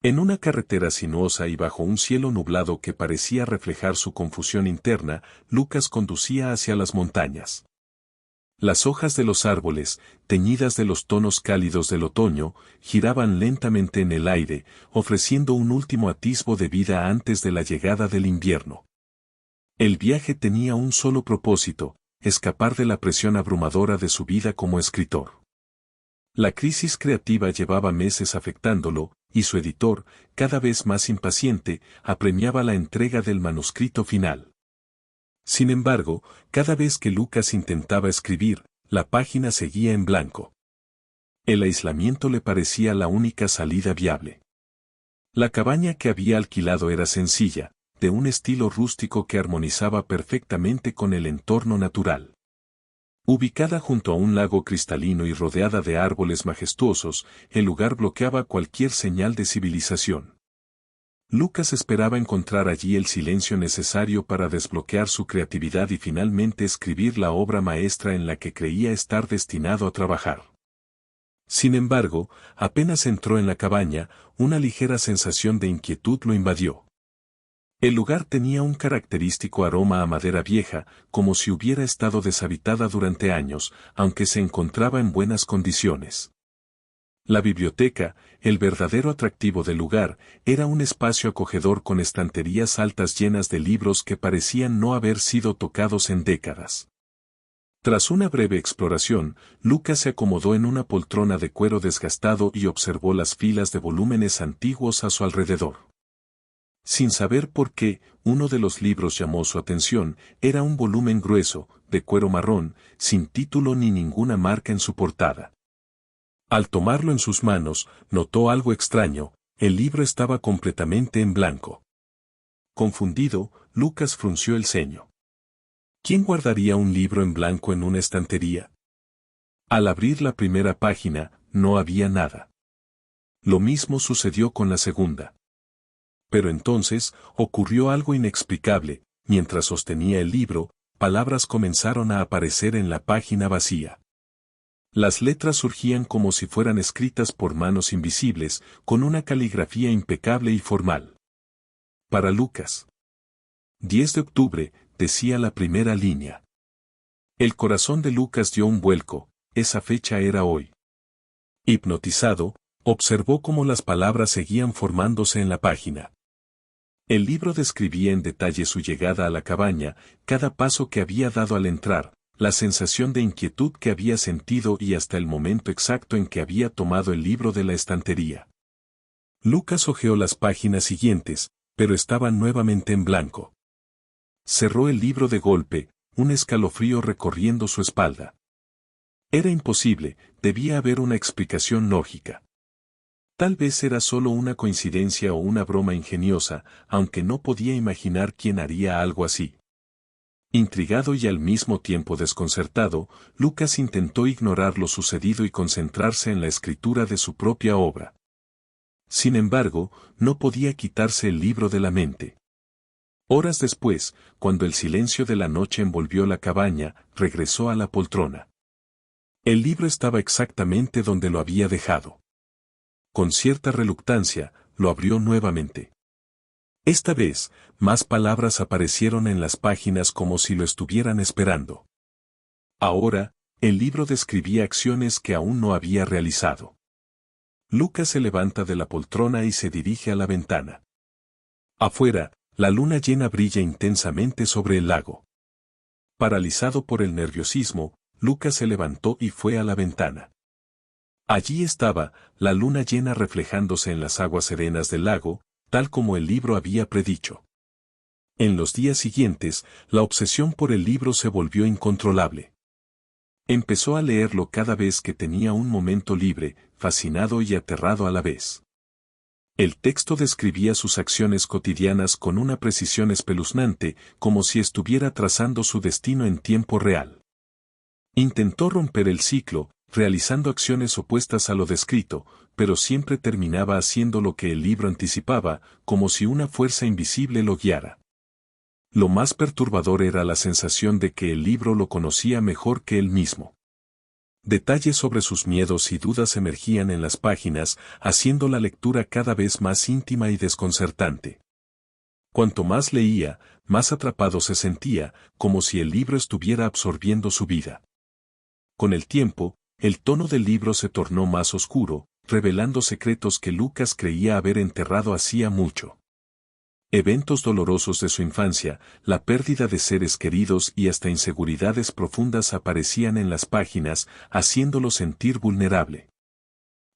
En una carretera sinuosa y bajo un cielo nublado que parecía reflejar su confusión interna, Lucas conducía hacia las montañas. Las hojas de los árboles, teñidas de los tonos cálidos del otoño, giraban lentamente en el aire, ofreciendo un último atisbo de vida antes de la llegada del invierno. El viaje tenía un solo propósito: escapar de la presión abrumadora de su vida como escritor. La crisis creativa llevaba meses afectándolo, y su editor, cada vez más impaciente, apremiaba la entrega del manuscrito final. Sin embargo, cada vez que Lucas intentaba escribir, la página seguía en blanco. El aislamiento le parecía la única salida viable. La cabaña que había alquilado era sencilla, de un estilo rústico que armonizaba perfectamente con el entorno natural. Ubicada junto a un lago cristalino y rodeada de árboles majestuosos, el lugar bloqueaba cualquier señal de civilización. Lucas esperaba encontrar allí el silencio necesario para desbloquear su creatividad y finalmente escribir la obra maestra en la que creía estar destinado a trabajar. Sin embargo, apenas entró en la cabaña, una ligera sensación de inquietud lo invadió. El lugar tenía un característico aroma a madera vieja, como si hubiera estado deshabitada durante años, aunque se encontraba en buenas condiciones. La biblioteca, el verdadero atractivo del lugar, era un espacio acogedor con estanterías altas llenas de libros que parecían no haber sido tocados en décadas. Tras una breve exploración, Lucas se acomodó en una poltrona de cuero desgastado y observó las filas de volúmenes antiguos a su alrededor. Sin saber por qué, uno de los libros llamó su atención: era un volumen grueso, de cuero marrón, sin título ni ninguna marca en su portada. Al tomarlo en sus manos, notó algo extraño: el libro estaba completamente en blanco. Confundido, Lucas frunció el ceño. ¿Quién guardaría un libro en blanco en una estantería? Al abrir la primera página, no había nada. Lo mismo sucedió con la segunda. Pero entonces, ocurrió algo inexplicable: mientras sostenía el libro, palabras comenzaron a aparecer en la página vacía. Las letras surgían como si fueran escritas por manos invisibles, con una caligrafía impecable y formal. Para Lucas. 10 de octubre, decía la primera línea. El corazón de Lucas dio un vuelco: esa fecha era hoy. Hipnotizado, observó cómo las palabras seguían formándose en la página. El libro describía en detalle su llegada a la cabaña, cada paso que había dado al entrar, la sensación de inquietud que había sentido y hasta el momento exacto en que había tomado el libro de la estantería. Lucas hojeó las páginas siguientes, pero estaban nuevamente en blanco. Cerró el libro de golpe, un escalofrío recorriendo su espalda. Era imposible, debía haber una explicación lógica. Tal vez era solo una coincidencia o una broma ingeniosa, aunque no podía imaginar quién haría algo así. Intrigado y al mismo tiempo desconcertado, Lucas intentó ignorar lo sucedido y concentrarse en la escritura de su propia obra. Sin embargo, no podía quitarse el libro de la mente. Horas después, cuando el silencio de la noche envolvió la cabaña, regresó a la poltrona. El libro estaba exactamente donde lo había dejado. Con cierta reluctancia, lo abrió nuevamente. Esta vez, más palabras aparecieron en las páginas como si lo estuvieran esperando. Ahora, el libro describía acciones que aún no había realizado. Lucas se levanta de la poltrona y se dirige a la ventana. Afuera, la luna llena brilla intensamente sobre el lago. Paralizado por el nerviosismo, Lucas se levantó y fue a la ventana. Allí estaba, la luna llena reflejándose en las aguas serenas del lago, tal como el libro había predicho. En los días siguientes, la obsesión por el libro se volvió incontrolable. Empezó a leerlo cada vez que tenía un momento libre, fascinado y aterrado a la vez. El texto describía sus acciones cotidianas con una precisión espeluznante, como si estuviera trazando su destino en tiempo real. Intentó romper el ciclo, realizando acciones opuestas a lo descrito, pero siempre terminaba haciendo lo que el libro anticipaba, como si una fuerza invisible lo guiara. Lo más perturbador era la sensación de que el libro lo conocía mejor que él mismo. Detalles sobre sus miedos y dudas emergían en las páginas, haciendo la lectura cada vez más íntima y desconcertante. Cuanto más leía, más atrapado se sentía, como si el libro estuviera absorbiendo su vida. Con el tiempo, el tono del libro se tornó más oscuro, revelando secretos que Lucas creía haber enterrado hacía mucho. Eventos dolorosos de su infancia, la pérdida de seres queridos y hasta inseguridades profundas aparecían en las páginas, haciéndolo sentir vulnerable.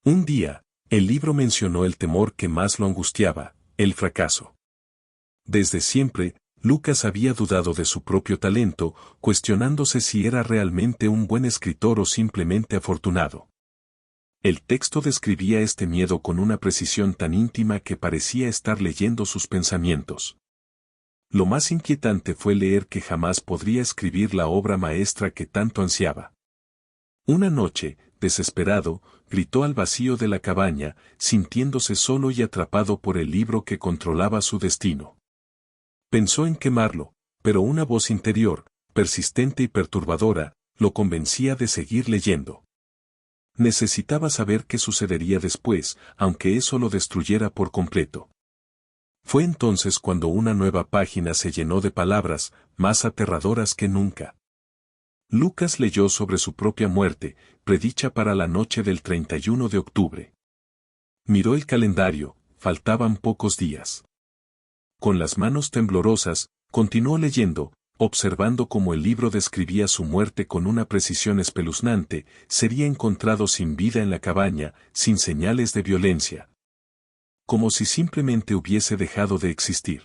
Un día, el libro mencionó el temor que más lo angustiaba, el fracaso. Desde siempre, Lucas había dudado de su propio talento, cuestionándose si era realmente un buen escritor o simplemente afortunado. El texto describía este miedo con una precisión tan íntima que parecía estar leyendo sus pensamientos. Lo más inquietante fue leer que jamás podría escribir la obra maestra que tanto ansiaba. Una noche, desesperado, gritó al vacío de la cabaña, sintiéndose solo y atrapado por el libro que controlaba su destino. Pensó en quemarlo, pero una voz interior, persistente y perturbadora, lo convencía de seguir leyendo. Necesitaba saber qué sucedería después, aunque eso lo destruyera por completo. Fue entonces cuando una nueva página se llenó de palabras, más aterradoras que nunca. Lucas leyó sobre su propia muerte, predicha para la noche del 31 de octubre. Miró el calendario, faltaban pocos días. Con las manos temblorosas, continuó leyendo, observando cómo el libro describía su muerte con una precisión espeluznante. Sería encontrado sin vida en la cabaña, sin señales de violencia. Como si simplemente hubiese dejado de existir.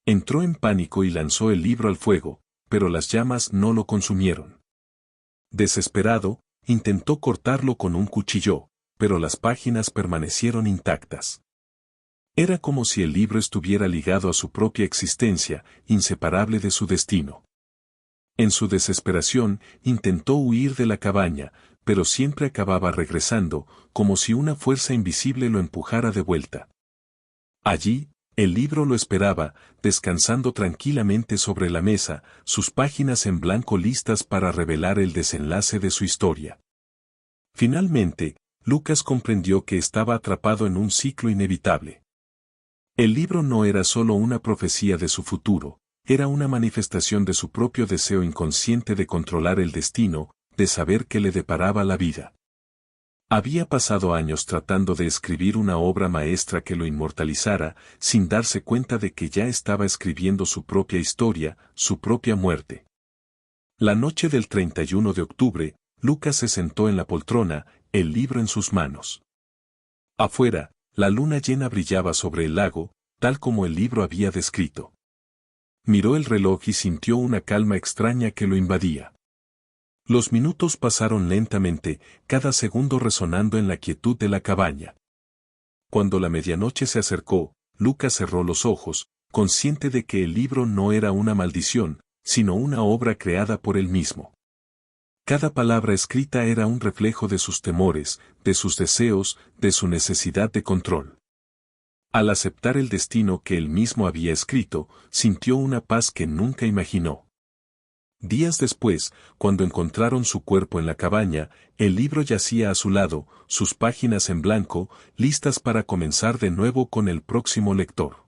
Entró en pánico y lanzó el libro al fuego, pero las llamas no lo consumieron. Desesperado, intentó cortarlo con un cuchillo, pero las páginas permanecieron intactas. Era como si el libro estuviera ligado a su propia existencia, inseparable de su destino. En su desesperación, intentó huir de la cabaña, pero siempre acababa regresando, como si una fuerza invisible lo empujara de vuelta. Allí, el libro lo esperaba, descansando tranquilamente sobre la mesa, sus páginas en blanco listas para revelar el desenlace de su historia. Finalmente, Lucas comprendió que estaba atrapado en un ciclo inevitable. El libro no era solo una profecía de su futuro, era una manifestación de su propio deseo inconsciente de controlar el destino, de saber qué le deparaba la vida. Había pasado años tratando de escribir una obra maestra que lo inmortalizara, sin darse cuenta de que ya estaba escribiendo su propia historia, su propia muerte. La noche del 31 de octubre, Lucas se sentó en la poltrona, el libro en sus manos. Afuera, la luna llena brillaba sobre el lago, tal como el libro había descrito. Miró el reloj y sintió una calma extraña que lo invadía. Los minutos pasaron lentamente, cada segundo resonando en la quietud de la cabaña. Cuando la medianoche se acercó, Lucas cerró los ojos, consciente de que el libro no era una maldición, sino una obra creada por él mismo. Cada palabra escrita era un reflejo de sus temores, de sus deseos, de su necesidad de control. Al aceptar el destino que él mismo había escrito, sintió una paz que nunca imaginó. Días después, cuando encontraron su cuerpo en la cabaña, el libro yacía a su lado, sus páginas en blanco, listas para comenzar de nuevo con el próximo lector.